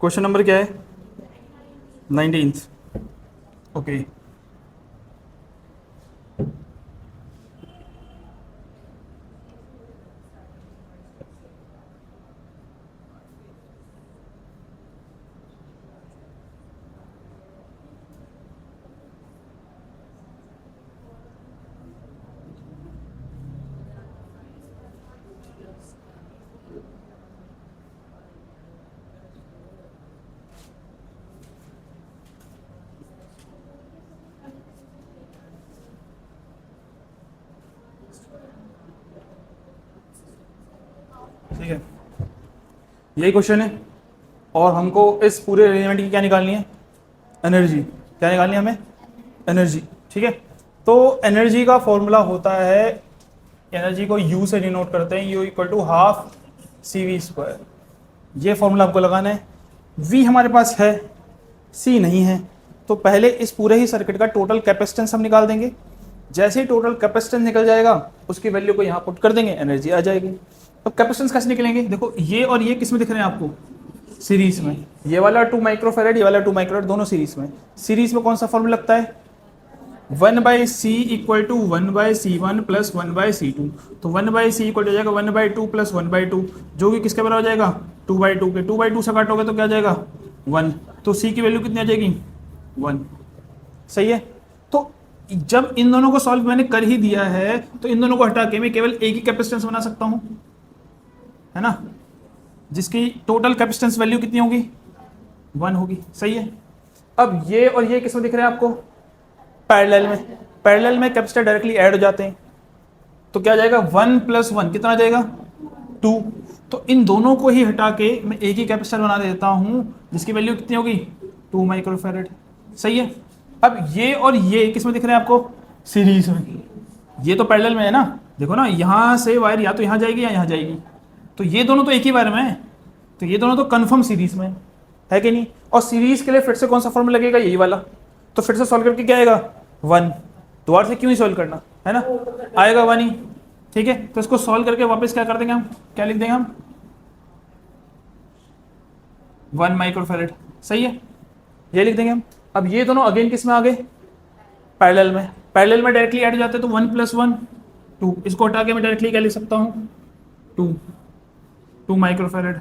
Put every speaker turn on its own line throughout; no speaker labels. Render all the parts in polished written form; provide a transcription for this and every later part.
Question number क्या है? 19th। Okay, ठीक है, यही क्वेश्चन है और हमको इस पूरे एलिमेंट की क्या निकालनी है? एनर्जी। क्या निकालनी है हमें? एनर्जी। ठीक है, तो एनर्जी का फॉर्मूला होता है, एनर्जी को यू से डिनोट करते हैं, U equal to half C V square. ये फॉर्मूला आपको लगाना है। वी हमारे पास है, सी नहीं है, तो पहले इस पूरे ही सर्किट का टोटल कैपेसिटेंस हम निकाल देंगे। जैसे ही टोटल कैपेसिटेंस निकल जाएगा उसकी वैल्यू को यहाँ पुट कर देंगे, एनर्जी आ जाएगी। अब कैपेसिटेंस कैसे निकलेंगे? देखो ये और ये किस में दिख रहे हैं आपको? सीरीज में। ये वाला 2 माइक्रोफेरेड, ये वाला 2 माइक्रोफेरेड, दोनों सीरीज में। सीरीज में कौन सा फॉर्मूला लगता है? 1/c equal to 1/c1 plus 1/c2। तो 1/c इक्वल हो जाएगा 1/2 प्लस 1/2, जो कि किसके बराबर हो जाएगा? 2/2 के। 2/2 से काटोगे तो क्या आ जाएगा? 1। तो c की वैल्यू कितनी आ जाएगी? 1। सही है। तो जब इन दोनों को सॉल्व मैंने कर ही दिया है तो इन दोनों को हटा के मैं केवल एक ही कैपेसिटेंस बना सकता हूं, है ना, जिसकी टोटल कैपेसिटेंस वैल्यू कितनी होगी? 1 होगी। सही है। अब ये और ये किसमें दिख रहे हैं आपको? पैरेलल में। पैरेलल में कैपेसिटर डायरेक्टली ऐड हो जाते हैं, तो क्या जाएगा? 1 + 1 कितना आ जाएगा? 2। तो इन दोनों को ही हटा के मैं एक ही कैपेसिटर बना देता हूं, जिसकी वैल्यू कितनी होगी? 2 माइक्रोफैरेड। सही है। अब ये और ये किसमें दिख रहे हैं आपको? सीरीज में। ये तो पैरेलल में है ना, देखो ना, यहां से वायर या तो यहां जाएगी या यहां जाएगी, तो ये दोनों तो एक ही वायर में है, तो ये दोनों तो कंफर्म सीरीज में है कि नहीं? और सीरीज के लिए फिर से कौन सा फॉर्मूला लगेगा? यही वाला। तो फिर से सॉल्व करके क्या आएगा? 1। दोबारा से क्यों ही सॉल्व करना, है ना, आएगा 1 ही। ठीक है, तो इसको सॉल्व करके वापस क्या कर देंगे हम? क्या लिख देंगे हम? 1 माइक्रोफैरेड। सही है, ये लिख देंगे हम। अब ये दोनों अगेन किस में आ गए? पैरेलल में। पैरेलल में डायरेक्टली ऐड हो जाते हैं, तो 1 + 1 2। इसको हटा के मैं डायरेक्टली क्या लिख सकता हूँ? 2 माइक्रोफैरेड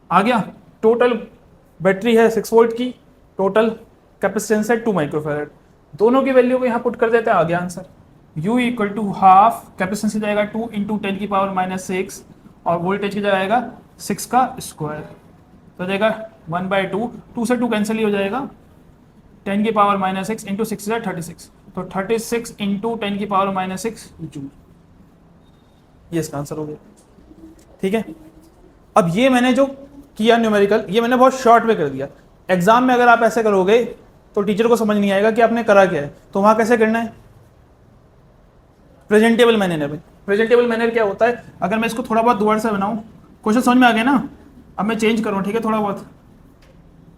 आ गया। टोटल बैटरी है 6 वोल्ट की, टोटल कैपेसिटेंस है 2 माइक्रोफैरेड। दोनों की वैल्यू को यहाँ पुट कर देते हैं, आ गया answer. U equal to half capacitance की जाएगा 2 × 10⁻⁻6 और वोल्टेज की जाएगा 6 का स्क्वायर, तो जाएगा 1/2। 2 से 2 कैंसिल ही हो जाएगा। 10⁻⁻6 × 6 is 36, तो 36 × 10⁻⁻6 जूल। ये इसका आंसर हो गया। ठीक है, अब ये मैंने जो किया न्यूमेरिकल, ये मैंने बहुत शॉर्ट में कर दिया। एग्जाम में अगर आप ऐसे करोगे तो टीचर को समझ नहीं आएगा कि आपने करा क्या है। तो वहां कैसे करना है? प्रेजेंटेबल मैनर में। प्रेजेंटेबल मैनर क्या होता है? अगर मैं इसको थोड़ा बहुत दोबारा से बनाऊं, क्वेश्चन समझ में आ गया ना? अब मैं चेंज करूँ, ठीक है, थोड़ा बहुत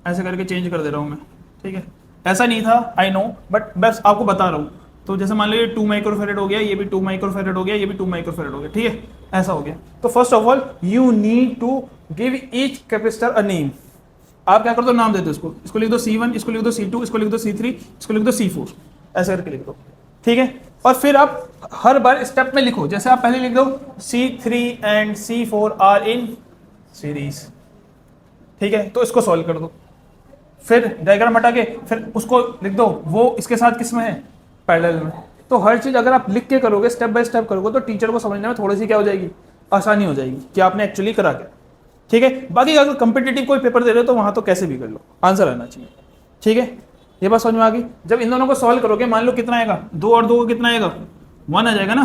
ऐसे करके चेंज कर दे रहा हूँ मैं। ठीक है, ऐसा नहीं था, आई नो, बट बस आपको बता रहा हूँ। तो जैसे मान लीजिए 2 माइक्रोफैरेड हो गया, ये भी 2 माइक्रोफैरेड हो गया, ये भी 2 माइक्रोफैरेड हो गया। ठीक है, ऐसा हो गया। तो first of all you need to give each capacitor a name. आप क्या कर दो? नाम दे दो इसको। इसको लिख दो C1, इसको लिख दो C2, इसको लिख दो C3, इसको लिख दो C4, ऐसे करके लिख दो। ठीक है, और फिर आप हर बार स्टेप में लिखो। जैसे आप पहले लिख दो C3 and C4 are in series. ठीक है, तो इसको सॉल्व कर दो। फिर डायग्राम हटा के फिर उसको लिख दो, वो इसके साथ किस में है? पैरेलल में। तो हर चीज अगर आप लिख के करोगे, स्टेप बाय स्टेप करोगे, तो टीचर को समझने में थोड़ी सी क्या हो जाएगी? आसानी हो जाएगी कि आपने एक्चुअली करा क्या। ठीक है, बाकी अगर कंपिटिटिव कोई पेपर दे रहे हो तो वहां तो कैसे भी कर लो, आंसर आना चाहिए। ठीक है, ये बात समझ में आ गई। जब इन दोनों को सॉल्व करोगे, मान लो कितना आएगा? 2 और 2 को कितना आएगा? 1 आ जाएगा ना।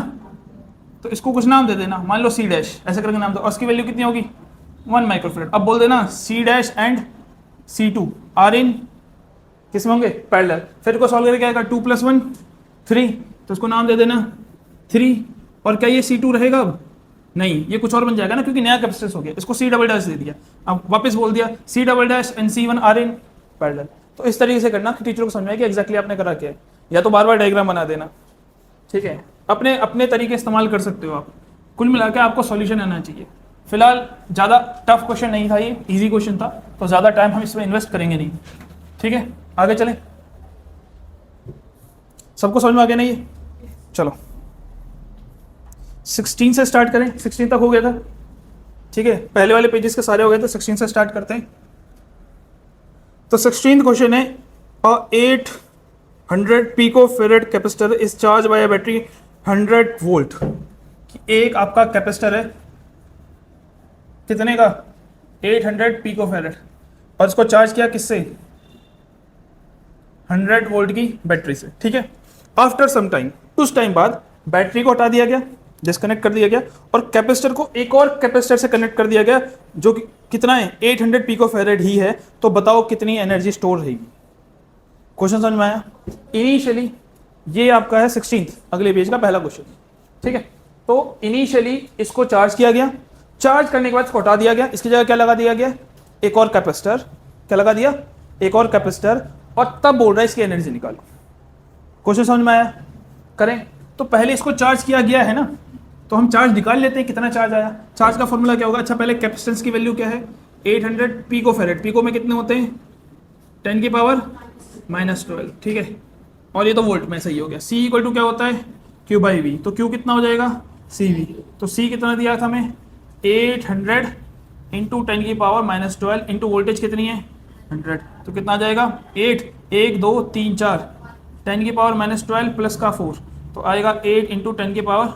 तो इसको कुछ नाम दे देना, मान लो C डैश, ऐसे करके नाम दो, और उसकी वैल्यू कितनी होगी? 1 माइक्रोफैरेड। अब बोल देना C dash and C2 are in किसमें होंगे? पैरेलल। फिर को सॉल्व करके क्या आएगा? 2 + 1 3, तो उसको नाम दे देना 3। और क्या ये C2 रहेगा? अब नहीं, ये कुछ और बन जाएगा ना, क्योंकि नया कैपेसिटेंस हो गया। इसको C डबल डैश दे दिया, अब वापस बोल दिया C double dash and C1 are in parallel. तो इस तरीके से करना कि टीचर को समझ में आए कि एग्जैक्टली आपने करा क्या है, या तो बार बार डायग्राम बना देना। ठीक है, अपने अपने तरीके इस्तेमाल कर सकते हो आप। कुल मिलाकर आपको सॉल्यूशन आना चाहिए। फिलहाल ज़्यादा टफ क्वेश्चन नहीं था, ये इजी क्वेश्चन था। तो ज़्यादा टाइम हम इसमें इन्वेस्ट करेंगे नहीं। ठीक है, आगे चलें। सबको समझ में आ गया नहीं ये? चलो 16 से स्टार्ट करें। 16 तक हो गया था, ठीक है, पहले वाले पेजेस के सारे हो गए थे। 16 से स्टार्ट करते हैं। तो 16th क्वेश्चन है, 800 pico farad capacitor is charge by a battery 100 volt. एक आपका कैपेसिटर है कितने का, 800 पिको फेरेड, और इसको चार्ज किया किससे, 100 वोल्ट की बैटरी से। ठीक है, आफ्टर सम टाइम, कुछ टाइम बाद बैटरी को हटा दिया गया, डिस्कनेक्ट कर दिया गया, और कैपेसिटर को एक और कैपेसिटर से कनेक्ट कर दिया गया जो कि कितना है, 800 पिको फेरेड ही है। तो बताओ कितनी एनर्जी स्टोर रहेगी। क्वेश्चन समझ में आया? इनिशियली ये आपका है 16th, अगले पेज का पहला क्वेश्चन। ठीक है, तो इनिशियली इसको चार्ज किया गया, चार्ज करने के बाद इसको हटा दिया गया, इसकी जगह क्या लगा दिया गया, एक और कैपेसिटर। क्या लगा दिया, एक और कैपेसिटर, और तब बोल रहा है इसकी एनर्जी निकालो। क्वेश्चन समझ में आया? करें। तो पहले इसको चार्ज किया गया है ना, तो हम चार्ज निकाल लेते हैं कितना चार्ज आया। चार्ज का फॉर्मूला क्या होगा, अच्छा पहले कैपेसिटेंस की वैल्यू क्या है, 800 पिको फेरेड। पिको में कितने होते हैं, 10 की पावर -12। ठीक है, और ये तो वोल्ट में सही हो गया। C इक्वल टू क्या होता है, Q बाई वी। तो Q कितना हो जाएगा, CV। तो C कितना दिया था हमें, 800 इंटू 10 की पावर -12 इंटू वोल्टेज कितनी है, 100। तो कितना आ जाएगा, 8 1 2 3 4, 10 की पावर -12 प्लस का 4, तो आएगा 8 इंटू 10 की पावर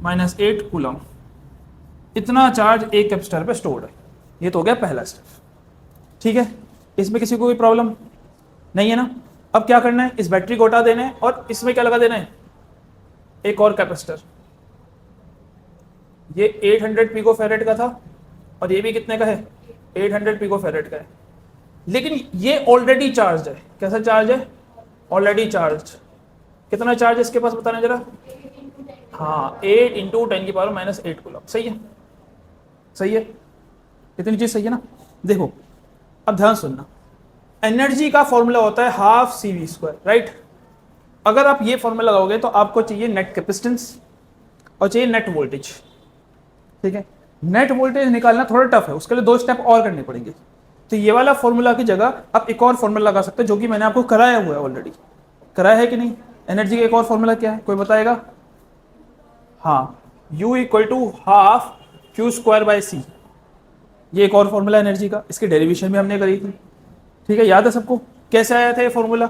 -8 कूलम। इतना चार्ज एक कैपेसिटर पे स्टोर्ड है। ये तो हो गया पहला स्टेप। ठीक है, इसमें किसी को कोई प्रॉब्लम नहीं है ना? अब क्या करना है, इस बैटरी को हटा देना है, और इसमें क्या लगा देना है, एक और कैपेसिटर। ये 800 पिको फेरेड का था, और ये भी कितने का है, 800 पिको फेरेड का है। लेकिन ये ऑलरेडी चार्ज है। कैसा चार्ज है, ऑलरेडी चार्ज। कितना चार्ज है इसके पास, बताना जरा। हाँ, 8 इंटू 10 की पावर -8 कूलम। सही है, सही है, इतनी चीज सही है ना? देखो अब ध्यान सुनना, एनर्जी का फॉर्मूला होता है हाफ CV², राइट। अगर आप ये फॉर्मूला लगाओगे तो आपको चाहिए नेट कैपेसिटेंस और चाहिए नेट वोल्टेज। ठीक है, नेट वोल्टेज निकालना थोड़ा टफ है, उसके लिए 2 स्टेप और करने पड़ेंगे। तो ये वाला फॉर्मूला की जगह आप एक और फॉर्मूला लगा सकते हैं, जो कि मैंने आपको कराया हुआ है, ऑलरेडी कराया है कि नहीं। एनर्जी का एक और फॉर्मूला क्या है, कोई बताएगा? हाँ, U equal to half Q²/C। ये एक और फॉर्मूला एनर्जी का, इसकी डेरिवेशन भी हमने करी थी। ठीक है, याद है सबको? कैसे आया था ये फॉर्मूला,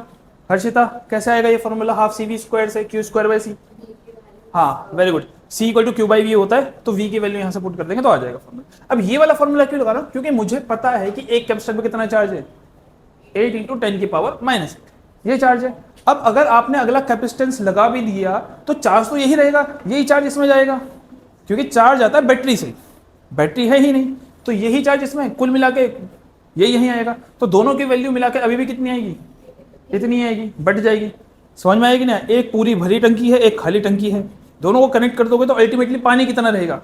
हर्षिता कैसे आएगा ये फॉर्मूला, हाफ CV² से Q²/C। हाँ, very good. C equal to Q/V होता है, तो V की वैल्यू यहाँ से पुट कर देंगे तो आ जाएगा फॉर्मूला। अब ये वाला फॉर्मूला क्यों लगा रहा हूँ, क्योंकि मुझे पता है कि एक कैपेसिटर में कितना चार्ज है, 8 इंटू 10 की पावर -8, ये चार्ज है। अब अगर आपने अगला कैपेसिटेंस लगा भी दिया तो चार्ज तो यही रहेगा, यही चार्ज इसमें जाएगा, क्योंकि चार्ज आता है बैटरी से, बैटरी है ही नहीं, तो यही चार्ज इसमें कुल मिला के यही यहीं आएगा। तो दोनों की वैल्यू मिला के अभी भी कितनी आएगी, इतनी आएगी, बढ़ जाएगी। समझ में आएगी ना? एक पूरी भरी टंकी है, एक खाली टंकी है, दोनों को कनेक्ट कर दोगे तो अल्टीमेटली पानी कितना रहेगा,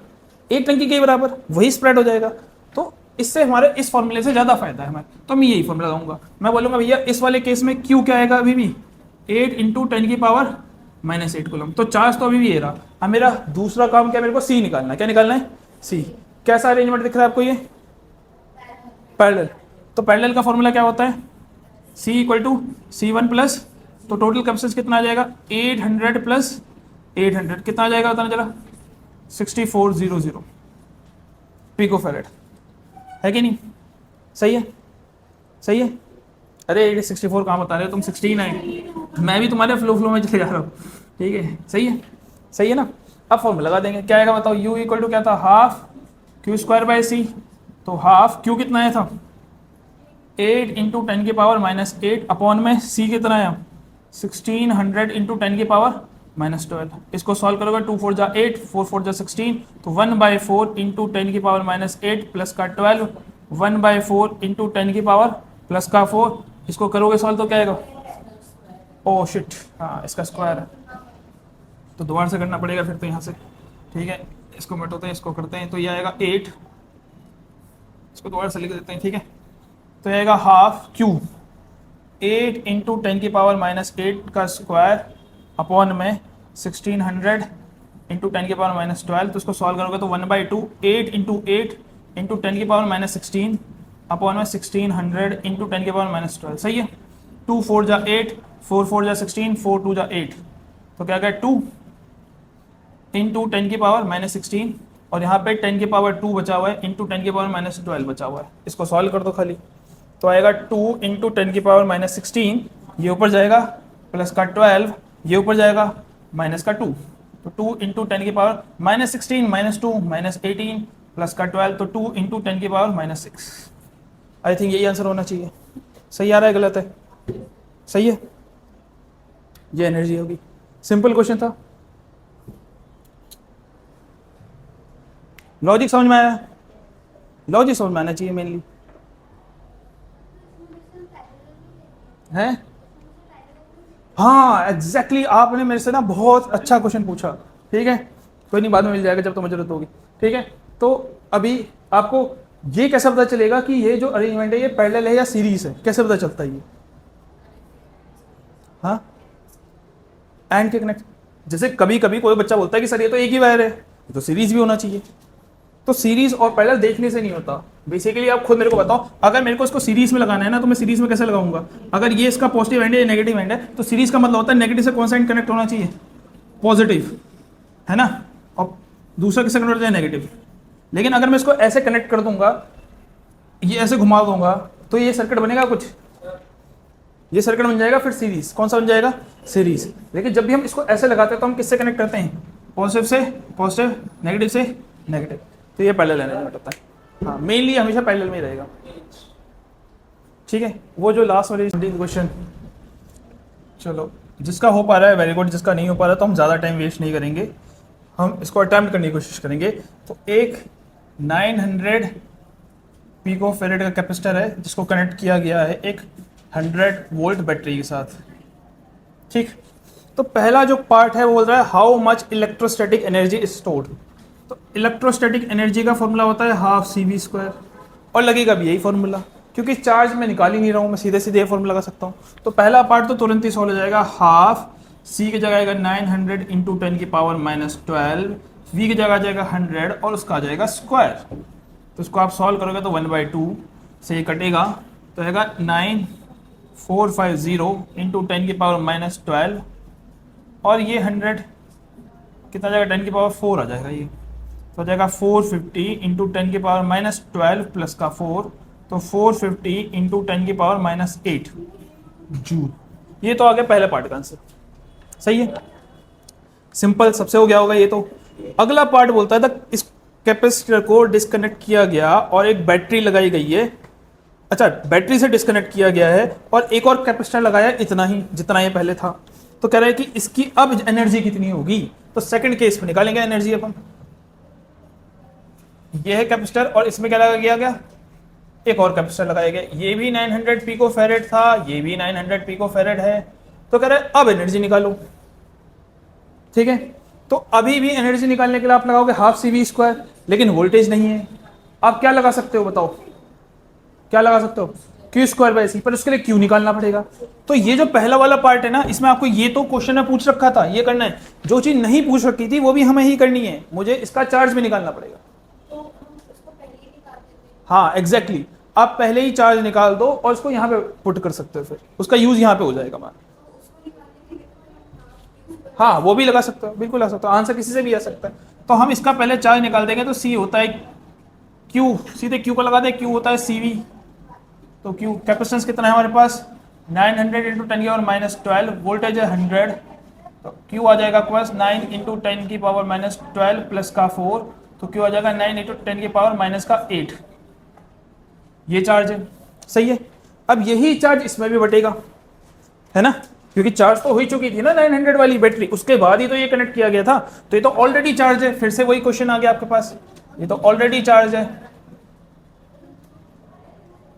एक टंकी के बराबर, वही स्प्रेड हो जाएगा। तो इससे हमारे इस फॉर्मूले से ज़्यादा फायदा है हमें, तो मैं यही फॉर्मूला लगाऊंगा। मैं बोलूँगा भैया इस वाले केस में Q क्या आएगा, अभी भी 8 इंटू 10 की पावर -8 कूलम। तो चार्ज तो अभी भी ये रहा। अब मेरा दूसरा काम क्या, मेरे को C निकालना है। क्या निकालना है, C। कैसा अरेंजमेंट दिख रहा है आपको, ये पैरेलल। तो पैरेलल का फॉर्मूला क्या होता है, C equal to C1 plus, तो टोटल कैपेसिटेंस कितना आ जाएगा, 800 प्लस 800 कितना आ जाएगा, बताना जरा, 6400 पिको फेरेड, है कि नहीं? सही है, सही है। अरे 64 कहाँ बता रहे हो तुम, 16 है। मैं भी तुम्हारे फ्लो में चले जा रहा हूँ। ठीक है, सही है, सही है ना? अब फॉर्मूला लगा देंगे, क्या आएगा बताओ। U इक्वल टू क्या था, हाफ Q²/C। तो हाफ Q कितना आया था, 8 इंटू 10 की पावर -8 अपॉन में C कितना आया, 1600 इंटू 10 की पावर -12। इसको सॉल्व करोगे, 2 4 जा 8, 4 4 जा 16, तो 1/4 इंटू 10 की पावर -8 प्लस का 12, 1/4 इंटू 10 की पावर प्लस का 4। इसको करोगे सॉल्व तो क्या आएगा, ओह शिट, हाँ इसका स्क्वायर है, तो दोबारा से करना पड़ेगा फिर तो यहाँ से। ठीक है, इसको मिटाते हैं, इसको करते हैं, तो ये आएगा 8, इसको दोबारा से लिख देते हैं। ठीक है, तो ये आएगा हाफ Q 8 इंटू 10 की पावर -8 का स्क्वायर अपॉन में 1600 इंटू 10 की पावर -12। तो इसको सॉल्व करोगे तो 1/2, 8 इंटू 10 की पावर -16 अपॉन में 1600 इंटू 10 की पावर माइनस 12, सही है। 2 4 जा 8, 4 4 जा 16, 4 2 जा 8, तो क्या गया 2 इंटू 10 की पावर माइनस 16, और यहाँ पे 10 की पावर 2 बचा हुआ है इंटू 10 की पावर माइनस 12 बचा हुआ है। इसको सॉल्व कर दो खाली, तो आएगा 2 इंटू 10 की पावर माइनस 16, ये ऊपर जाएगा प्लस का 12, ये ऊपर जाएगा माइनस का 2, तो 2 इंटू 10 की power minus 16 minus 2 minus 18 plus का 12, तो 2 इंटू 10 की पावर माइनस 6। आई थिंक यही आंसर होना चाहिए। सही आ रहा है गलत है? सही है, ये एनर्जी होगी। सिंपल क्वेश्चन था, लॉजिक समझ में आया? लॉजिक समझ में आना चाहिए मेनली, है? हाँ एग्जैक्टली, आपने मेरे से ना बहुत अच्छा क्वेश्चन पूछा। ठीक है, कोई नहीं, बाद में मिल जाएगा जब तुम्हें जरूरत होगी। ठीक है, तो अभी आपको ये कैसे पता चलेगा कि ये जो अरेंजमेंट है ये पैरेलल है या सीरीज है? कैसे पता चलता है ये? हाँ, एंड के कनेक्ट। जैसे कभी कभी कोई बच्चा बोलता है कि सर ये तो एक ही वायर है, ये तो सीरीज भी होना चाहिए। तो सीरीज और पैरेलल देखने से नहीं होता। बेसिकली आप खुद मेरे को बताओ, अगर मेरे को इसको सीरीज में लगाना है ना, तो मैं सीरीज में कैसे लगाऊंगा? अगर ये इसका पॉजिटिव एंड है, नेगेटिव एंड है, तो सीरीज का मतलब होता है नेगेटिव से कौन सा एंड कनेक्ट होना चाहिए? पॉजिटिव, है ना? और दूसरा किससे कनेक्ट होता है? नेगेटिव। लेकिन अगर मैं इसको ऐसे कनेक्ट कर दूंगा, ये ऐसे घुमा दूंगा, तो ये सर्किट बनेगा कुछ, ये सर्किट बन जाएगा फिर सीरीज। कौन सा बन जाएगा? सीरीज। लेकिन जब भी हम इसको ऐसे लगाते हैं तो हम किससे कनेक्ट करते हैं? पॉजिटिव से पॉजिटिव, नेगेटिव से नेगेटिव। तो ये पैरेलल एनर्जी होता है। हाँ, मेनली हमेशा पैरेलल में ही रहेगा। ठीक है, वो जो लास्ट वाली क्वेश्चन, चलो जिसका हो पा रहा है वेरी गुड, जिसका नहीं हो पा रहा तो हम ज़्यादा टाइम वेस्ट नहीं करेंगे, हम इसको अटेम्प्ट करने की कोशिश करेंगे। तो एक 900 पिको फेरेड का कैपेसिटर है जिसको कनेक्ट किया गया है एक 100 वोल्ट बैटरी के साथ। ठीक, तो पहला जो पार्ट है वो बोल रहा है how much electrostatic energy is stored. तो इलेक्ट्रोस्टैटिक एनर्जी का फॉर्मूला होता है हाफ CV², और लगेगा भी यही फॉर्मूला, क्योंकि चार्ज मैं निकाल ही नहीं रहा हूँ, मैं सीधे सीधे फॉर्मूला लगा सकता हूँ। तो पहला पार्ट तो तुरंत ही सॉल्व हो जाएगा, हाफ C की जगह आएगा 900 इंटू 10 की पावर माइनस 12, V की जगह आ जाएगा 100 और उसका आ जाएगा स्क्वायर। तो इसको आप सॉल्व करोगे तो 1/2 से ये कटेगा, तो आएगा 9450 इंटू 10 की पावर माइनस 12, और ये 100 कितना जाएगा? 10 की पावर 4 आ जाएगा ये, तो आ जाएगा 450 इंटू 10 की पावर माइनस 12 प्लस का 4, तो 450 इंटू 10 की पावर माइनस 8 जूल। ये तो आ गया पहले पार्ट का आंसर। सही है, सिंपल, सबसे हो गया होगा ये। तो अगला पार्ट बोलता है इस कैपेसिटर को डिस्कनेक्ट किया गया और एक बैटरी लगाई गई है। अच्छा, बैटरी से डिस्कनेक्ट किया गया है और एक और कैपेसिटर लगाया इतना ही जितना ये पहले था। तो कह रहा है कि इसकी अब एनर्जी कितनी होगी? तो सेकंड केस में निकालेंगे एनर्जी अपन। ये है कैपेसिटर और इसमें क्या लगाया गया? एक और कैपेसिटर लगाया गया। ये भी 900 पिको फेरेड था, ये भी 900 पिको फेरेड है। तो कह रहा है अब एनर्जी निकालो। ठीक है, तो अभी भी एनर्जी निकालने के लिए आप लगाओगे हाफ CV², लेकिन वोल्टेज नहीं है। आप क्या लगा सकते हो बताओ? क्या लगा सकते हो? Q²/C, पर उसके लिए Q निकालना पड़ेगा। तो ये जो पहला वाला पार्ट है ना, इसमें आपको ये तो क्वेश्चन में पूछ रखा था, ये करना है। जो चीज नहीं पूछ रखी थी वो भी हमें ही करनी है, मुझे इसका चार्ज भी निकालना पड़ेगा। हाँ एग्जैक्टली, आप पहले ही चार्ज निकाल दो और उसको यहाँ पे पुट कर सकते हो, फिर उसका यूज यहाँ पे हो जाएगा मान। हाँ वो भी लगा सकते हो, बिल्कुल लगा सकते हो, आंसर किसी से भी आ सकता है। तो हम इसका पहले चार्ज निकाल देंगे, तो C होता है Q, सीधे Q को लगा दे, Q होता है CV। तो Q कैपेसिटेंस कितना है हमारे पास? 900 इंटू 10 की पावर माइनस 12, वोल्टेज है 100, तो Q आ जाएगा प्लस 9 इंटू 10 की पावर माइनस 12 प्लस का 4, तो Q आ जाएगा 9 इंटू 10 की पावर माइनस का 8। ये चार्ज है, सही है। अब यही चार्ज इसमें भी बटेगा, है ना, क्योंकि चार्ज तो हो ही चुकी थी ना 900 वाली बैटरी, उसके बाद ही तो ये कनेक्ट किया गया था। तो ये तो ऑलरेडी चार्ज है, फिर से वही क्वेश्चन आ गया आपके पास, ये तो ऑलरेडी चार्ज है।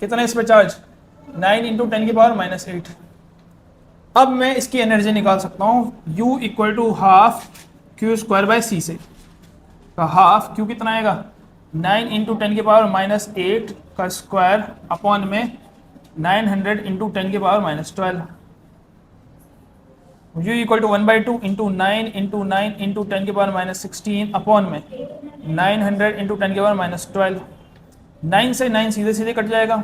कितना है इसमें चार्ज? 9 इंटू 10 की पावर माइनस 8। अब मैं इसकी एनर्जी निकाल सकता हूँ, U equal to half Q²/C से। तो हाफ Q कितना आएगा? 9 इंटू 10 की पावर माइनस 8 का स्क्वायर अपॉन में 900 इंटू 10 की power minus 12। U equal to 1/2 into 9 into 9 into 10 की पावर माइनस 16 अपॉन में 900 इंटू 10 की पावर माइनस 12। 9 से 9 सीधे सीधे कट जाएगा,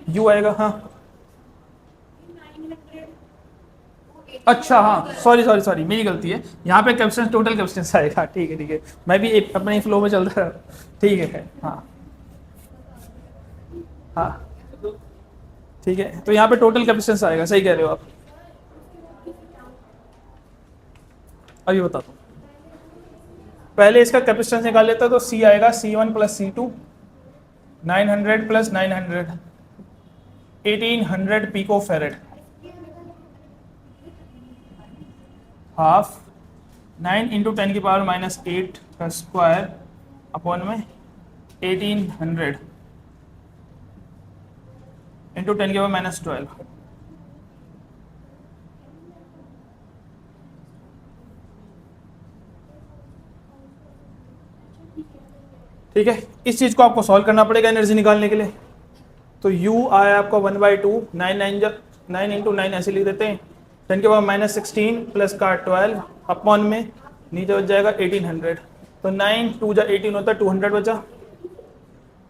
यू आएगा। हाँ अच्छा, हाँ सॉरी सॉरी सॉरी, मेरी गलती है, यहाँ पे कैपेसिटेंस टोटल कैपेसिटेंस आएगा। ठीक है ठीक है, मैं भी एक अपने फ्लो में चलता रहा। ठीक है खैर, हाँ हाँ ठीक है, तो यहाँ पे टोटल कैपेसिटेंस आएगा, सही कह रहे हो आप। अभी बताता हूँ, पहले इसका कैपेसिटेंस निकाल लेता तो सी आएगा C1 plus C2, 900 plus 900, 1800 picofarad, half 9 into 10 की पावर माइनस 8 का स्क्वायर अपॉन में 1800 इंटू 10 की पावर माइनस 12। ठीक है, इस चीज को आपको सॉल्व करना पड़ेगा एनर्जी निकालने के लिए। तो u आया आपका 1/2, 9 इंटू 9 ऐसे लिख देते हैं, 10 के पावर माइनस 16 प्लस का 12 अपॉन में नीचे बच जाएगा 1800। तो 9 2 जा 18 होता है, 200 बचा।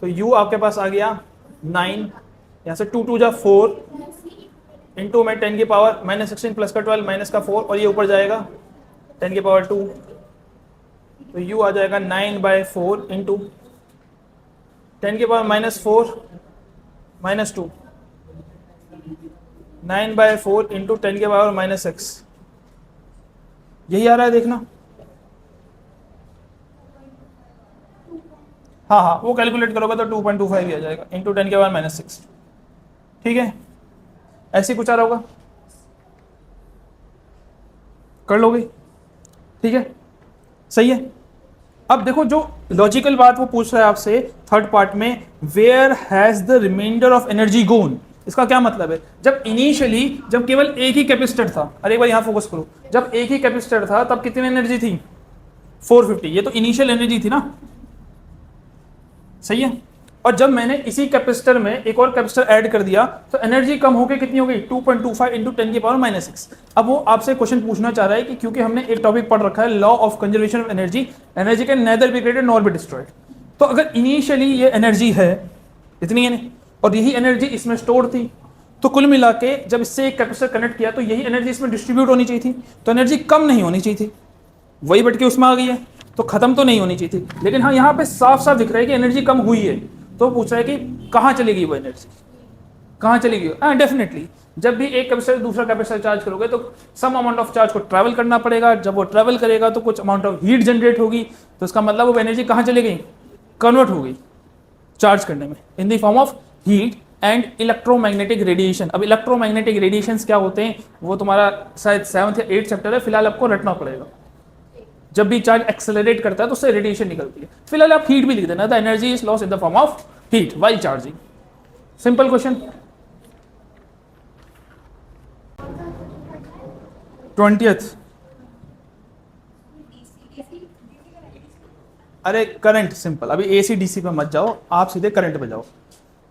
तो u आपके पास आ गया 9, यहाँ से 2 2 जा 4 इंटू में 10 की पावर माइनस 16 प्लस का 12 माइनस का 4, और ये ऊपर जाएगा 10 की पावर 2। तो u आ जाएगा 9/4 इंटू 10 की पावर माइनस 4 माइनस 2, 9/4 इंटू 10 की पावर माइनस 6। यही आ रहा है देखना। हाँ हाँ, वो कैलकुलेट करोगे तो 2.25 ही आ जाएगा इंटू 10 की पावर माइनस 6। ठीक है, ऐसे ही कुछ आ रहा होगा, कर लोगे। ठीक है, सही है। अब देखो, जो लॉजिकल बात वो पूछ रहा है आपसे थर्ड पार्ट में, where has the remainder of energy gone. इसका क्या मतलब है, जब इनिशियली जब केवल एक ही कैपेसिटर था, अरे एक बार यहां फोकस करो, जब एक ही कैपेसिटर था तब कितनी एनर्जी थी 450, ये तो इनिशियल एनर्जी थी ना, सही है। और जब मैंने इसी कैपेसिटर में एक और कैपेसिटर ऐड कर दिया तो एनर्जी कम होकर कितनी हो गई 2.25 इंटू 10 की पावर माइनस 6। अब वो आपसे क्वेश्चन पूछना चाह रहा है कि क्योंकि हमने एक टॉपिक पढ़ रखा है law of conservation of energy, energy can nether be created nor be destroyed. तो अगर इनिशियली ये एनर्जी है इतनी है और यही एनर्जी इसमें स्टोर थी, तो कुल मिला के जब इससे एक कैपेसिटर कनेक्ट किया तो यही एनर्जी इसमें डिस्ट्रीब्यूट होनी चाहिए थी, तो एनर्जी कम नहीं होनी चाहिए थी, वही बढ़ के उसमें आ गई है, तो खत्म तो नहीं होनी चाहिए थी। लेकिन हाँ, यहाँ पे साफ साफ दिख रहा है कि एनर्जी कम हुई है, तो पूछ रहा है कि कहाँ चली गई वो एनर्जी, कहाँ चली गई। हाँ डेफिनेटली, जब भी एक कैपेसिटर दूसरा कैपेसिटर चार्ज करोगे तो सम अमाउंट ऑफ चार्ज को ट्रैवल करना पड़ेगा, जब वो ट्रैवल करेगा तो कुछ अमाउंट ऑफ हीट जनरेट होगी, तो इसका मतलब वो एनर्जी कहाँ चली गई, कन्वर्ट हो गई चार्ज करने में in the form of heat and electromagnetic radiation. अब इलेक्ट्रोमैग्नेटिक रेडिएशंस क्या होते हैं वो तुम्हारा शायद 7th या 8th चैप्टर है, फिलहाल आपको रटना पड़ेगा। जब भी चार्ज एक्सेलरेट करता है तो उससे रेडिएशन निकलती है। फिलहाल आप हीट भी लिख देना, the energy is lost in the form of heat while charging. Simple question. 20th, अरे करंट सिंपल, अभी एसी डीसी पे मत जाओ, आप सीधे करंट पे जाओ।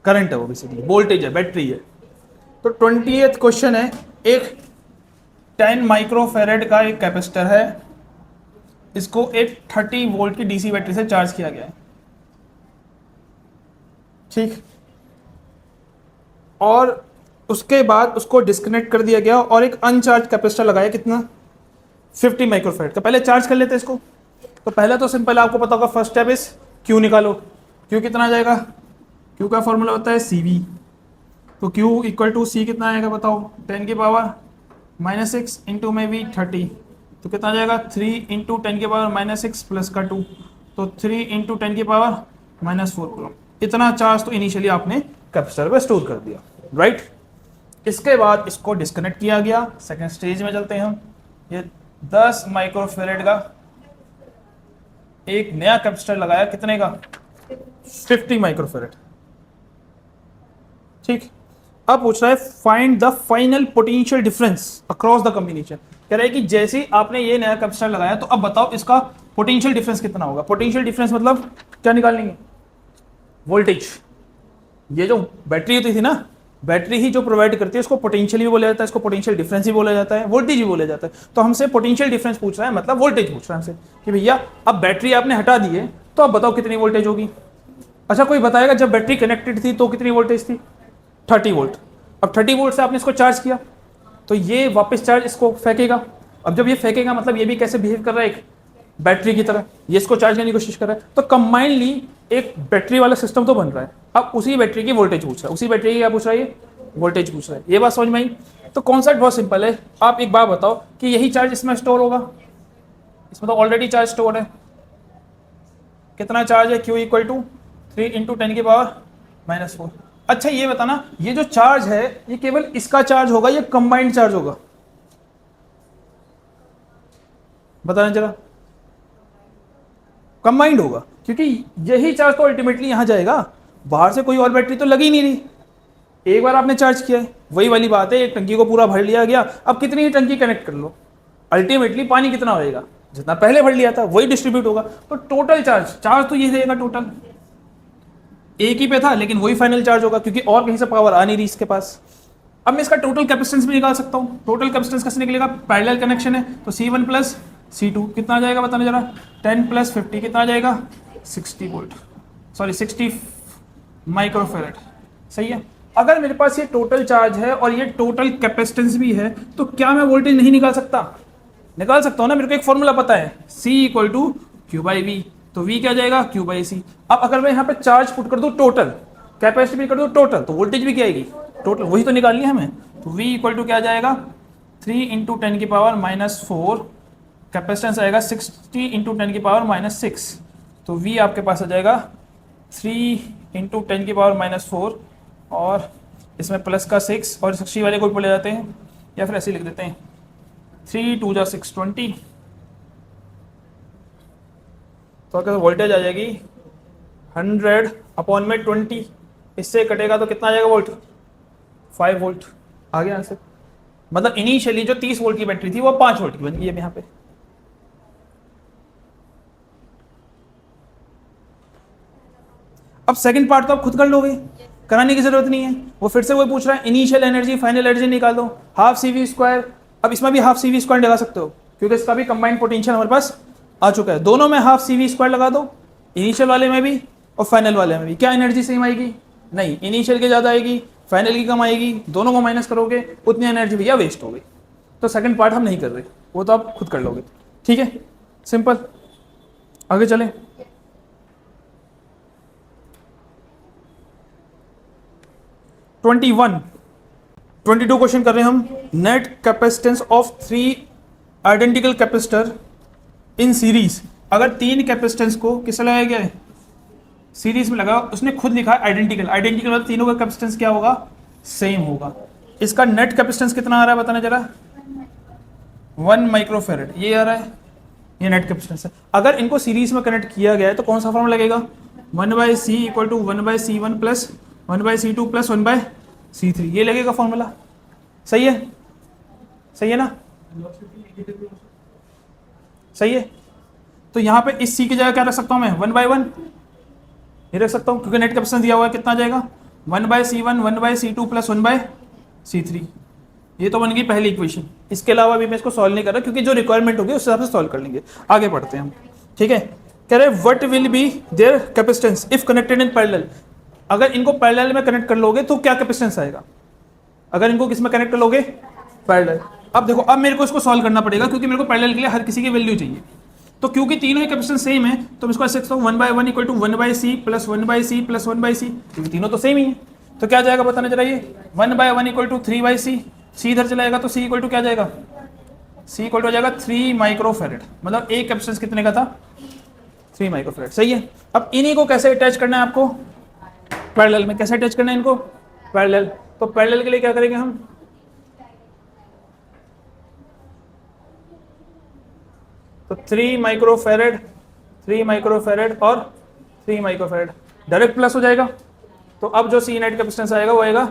करंट है वो, बेसिकली वोल्टेज है, बैटरी है। तो 20th क्वेश्चन है, एक 10 माइक्रोफेरेड का एक कैपेसिटर है, इसको एक 30 वोल्ट की डीसी बैटरी से चार्ज किया गया है, ठीक। और उसके बाद उसको डिस्कनेक्ट कर दिया गया और एक अनचार्ज कैपेसिटर लगाया, कितना 50 माइक्रोफेरेड का। पहले चार्ज कर लेते हैं इसको। तो पहले तो सिंपल आपको पता होगा, फर्स्ट स्टेप इज क्यू निकालो। क्यू कितना आ जाएगा, क्यू का फॉर्मूला होता है CV। तो क्यू इक्वल टू सी कितना आएगा बताओ, 10 की पावर माइनस 6 इंटू में भी 30, तो कितना आ जाएगा 3 इंटू 10 की पावर माइनस 6 प्लस का 2, तो 3 इंटू 10 की पावर माइनस 4 कूलम। इतना चार्ज तो इनिशियली आपने कैपेसिटर पे स्टोर कर दिया, राइट। इसके बाद इसको डिस्कनेक्ट किया गया। सेकेंड स्टेज में चलते हैं हम। ये 10 माइक्रोफेरेड का एक नया कैपेसिटर लगाया, कितने का 50 माइक्रोफेरेड, ठीक। अब पूछ रहा है find the final potential difference across the combination. कह रहा है कि जैसे ही आपने ये नया कैपेसिटर लगाया तो अब बताओ इसका पोटेंशियल डिफरेंस कितना होगा। पोटेंशियल डिफरेंस मतलब क्या निकालेंगे, वोल्टेज। ये जो बैटरी होती थी ना, बैटरी ही जो प्रोवाइड करती है उसको पोटेंशियल भी बोला जाता है, इसको पोटेंशियल डिफरेंस भी बोला जाता है, वोल्टेज भी बोला जाता है। तो हमसे पोटेंशियल डिफरेंस पूछ रहा है, मतलब वोल्टेज पूछ रहा है हमसे कि भैया अब बैटरी आपने हटा दी है तो अब बताओ कितनी वोल्टेज होगी। अच्छा कोई बताएगा जब बैटरी कनेक्टेड थी तो कितनी वोल्टेज थी? 30 वोल्ट। अब 30 वोल्ट से आपने इसको चार्ज किया तो ये वापस चार्ज इसको फेंकेगा। अब जब ये फेंकेगा मतलब ये भी कैसे बिहेव कर रहा है, एक बैटरी की तरह, ये इसको चार्ज करने की कोशिश कर रहा है। तो कंबाइनली एक बैटरी वाला सिस्टम तो बन रहा है। अब उसी बैटरी की वोल्टेज पूछ रहा है, उसी बैटरी की क्या पूछ रहा है, ये वोल्टेज पूछ रहा है। ये बात समझ में आई? तो कॉन्सेप्ट बहुत सिंपल है। आप एक बात बताओ कि यही चार्ज इसमें स्टोर होगा, इसमें तो ऑलरेडी चार्ज स्टोर है। कितना चार्ज है? Q equal to 3 into 10⁻⁻⁴। अच्छा ये बताना, ये जो चार्ज है ये केवल इसका चार्ज होगा या कंबाइंड चार्ज होगा? बताना जरा। कंबाइंड होगा, क्योंकि यही चार्ज तो अल्टीमेटली यहां जाएगा, बाहर से कोई और बैटरी तो लगी नहीं रही। एक बार आपने चार्ज किया है, वही वाली बात है, एक टंकी को पूरा भर लिया गया। अब कितनी ही टंकी कनेक्ट कर लो, अल्टीमेटली पानी कितना होएगा? जितना पहले भर लिया था वही डिस्ट्रीब्यूट होगा। तो टोटल चार्ज तो ये रहेगा, टोटल एक ही पे था लेकिन वही फाइनल चार्ज होगा, क्योंकि और कहीं से पावर आ नहीं रही इसके पास। अब मैं इसका टोटल कैपेसिटेंस भी निकाल सकता हूँ। टोटल कैपेसिटेंस कैसे निकलेगा? पैरेलल कनेक्शन है तो C1 प्लस C2 कितना आ जाएगा बताना जरा। 10 प्लस 50 कितना आ जाएगा? 60 वोल्ट, सॉरी 60 माइक्रोफेरेड। सही है। अगर मेरे पास ये टोटल चार्ज है और ये टोटल कैपेसिटेंस भी है तो क्या मैं वोल्टेज नहीं निकाल सकता? निकाल सकता हूँ ना। मेरे को एक फॉर्मूला पता है, C इक्वल टू Q/V। तो V क्या जाएगा? Q/C। अब अगर मैं यहाँ पे चार्ज पुट कर दूँ टोटल, कैपेसिटी भी कर दूँ टोटल, तो वोल्टेज भी क्या आएगी? टोटल। वही तो निकालनी है हमें। तो V इक्वल टू क्या जाएगा? 3 इंटू 10⁻⁻⁴। कैपेसिटेंस आएगा 60 इंटू 10⁻⁻⁶। तो V आपके पास आ जाएगा 3 इंटू 10⁻⁻⁴, और इसमें प्लस का 6 और 60 वाले को भी ले जाते हैं, या फिर ऐसे लिख देते हैं 3 2 जा 6 20। तो अगर वोल्टेज आ जाएगी 100/20। इससे कटेगा तो कितना आ जाएगा वोल्ट? 5 वोल्ट। आ गया आंसर। मतलब इनिशियली जो 30 वोल्ट की बैटरी थी वो 5 वोल्ट की बन गई है यहाँ पे। अब सेकंड पार्ट तो आप खुद कर लोगे, कराने की जरूरत नहीं है। वो फिर से वही पूछ रहा है, इनिशियल एनर्जी फाइनल एनर्जी निकाल दो, हाफ CV²। अब इसमें भी हाफ CV² लगा सकते हो, क्योंकि इसका भी कंबाइंड पोटेंशियल हमारे पास आ चुका है। दोनों में हाफ CV² लगा दो, इनिशियल वाले में भी और फाइनल वाले में भी। क्या एनर्जी सेम आएगी? नहीं, इनिशियल की ज़्यादा आएगी, फाइनल की कम आएगी। दोनों को माइनस करोगे उतनी एनर्जी भैया वेस्ट हो गई। तो सेकंड पार्ट हम नहीं कर रहे, वो तो आप खुद कर लोगे। ठीक है, सिंपल। आगे चलें। ट्वेंटी 22 क्वेश्चन कर रहे हैं हम। Net capacitance of 3 identical capacitor in series. अगर 3 कैपेसिटेंस को किस लगाया गया है? सीरीज में लगा। उसने खुद लिखा है आइडेंटिकल। आइडेंटिकल मतलब तीनों का कैपेसिटेंस क्या होगा? सेम होगा। इसका नेट कैपेसिटेंस कितना आ रहा है बताना जरा। 1 माइक्रोफेरेड ये आ रहा है, ये नेट कैपेसिटेंस है। अगर इनको सीरीज में कनेक्ट किया गया है तो कौन सा फॉर्मूला लगेगा? 1/C equal to 1/C1 plus 1/C2 plus 1/C3, ये लगेगा फॉर्मूला। सही है? सही है ना? सही है। तो यहाँ पे इस C की जगह क्या रख सकता हूँ मैं? 1/1 ये रख सकता हूँ, क्योंकि नेट कैपेसिटेंस दिया हुआ है। कितना आ जाएगा? 1/C1 1/C2 plus 1/C3। ये तो बन गई पहली इक्वेशन। इसके अलावा भी मैं इसको सॉल्व नहीं कर रहा, क्योंकि जो रिक्वायरमेंट होगी उस हिसाब से सॉल्व कर लेंगे। आगे बढ़ते हैं हम। ठीक है, कह रहे what will be there capacitance if connected in parallel. अगर इनको पैरेलल में कनेक्ट कर लोगे तो क्या कैपेसिटेंस आएगा? अगर इनको किस में कनेक्ट कर लोगे? पैरेलल। अब देखो, अब मेरे को इसको सॉल्व करना पड़ेगा, क्योंकि मेरे को पैरेलल के लिए हर किसी की वैल्यू चाहिए। तो क्योंकि तीनों ही कैपेसिटेंस सेम है तो मैं इसको ऐसे लिखता हूँ 1/1 equal to 1/C plus 1/C plus 1/C, क्योंकि तीनों तो सेम ही है। तो क्या जाएगा बताना जरा। ये 1/1 इक्वल टू 3/C, C इधर चलाएगा तो C इक्वल टू क्या जाएगा? C इक्वल टू हो जाएगा 3 माइक्रोफेरेड। मतलब एक कैपेसिटेंस कितने का था? 3 माइक्रोफेरेड। सही है। अब इन्हीं को कैसे अटैच करना है आपको? पैरेलल में। कैसे अटैच करना है इनको? पैरेलल। तो पैरेलल के लिए क्या करेंगे हम? तो 3 माइक्रोफेरेड, 3 माइक्रोफेरेड और 3 माइक्रोफेरेड डायरेक्ट प्लस हो जाएगा। तो अब जो C नेट कैपेसिटेंस आएगा वो आएगा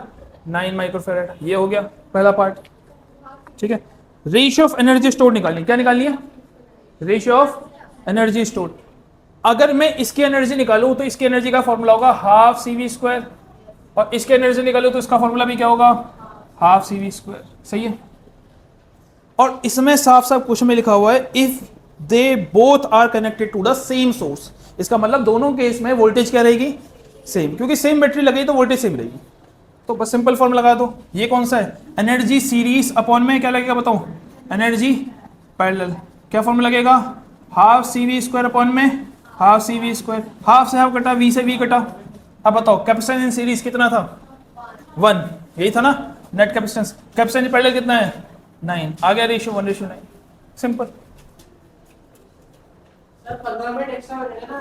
9 माइक्रोफेरेड। ये हो गया पहला पार्ट। ठीक है। रेशियो ऑफ एनर्जी स्टोर निकालनी। क्या निकालनी है? Ratio of energy store. अगर मैं इसकी एनर्जी निकालूं तो इसकी एनर्जी का फॉर्मूला होगा हाफ CV², और इसकी एनर्जी निकालूं तो इसका फॉर्मूला भी क्या होगा? Half CV²। सही है। और इसमें साफ साफ क्वेश्चन में लिखा हुआ है if they both are connected to the same source. इसका मतलब दोनों केस में वोल्टेज क्या रहेगी? सेम, क्योंकि सेम बैटरी लगी तो वोल्टेज सेम रहेगी। तो बस सिंपल फॉर्म लगा दो। ये कौन सा है, एनर्जी सीरीज अपॉन में क्या लगेगा बताओ, एनर्जी पैरेलल। क्या फॉर्म लगेगा, half C V square upon में half C V square, half से हाफ कटा, वी से वी कटा। अब बताओ कैपेसिटेंस इन सीरीज कितना था, 1, यही था ना नेट कैपेसिटेंस। कैपेसिटेंस पैरेलल कितना है, 9, आ गया ratio 1:9, simple.
Sir 15 minute extra हो जाएगा ना।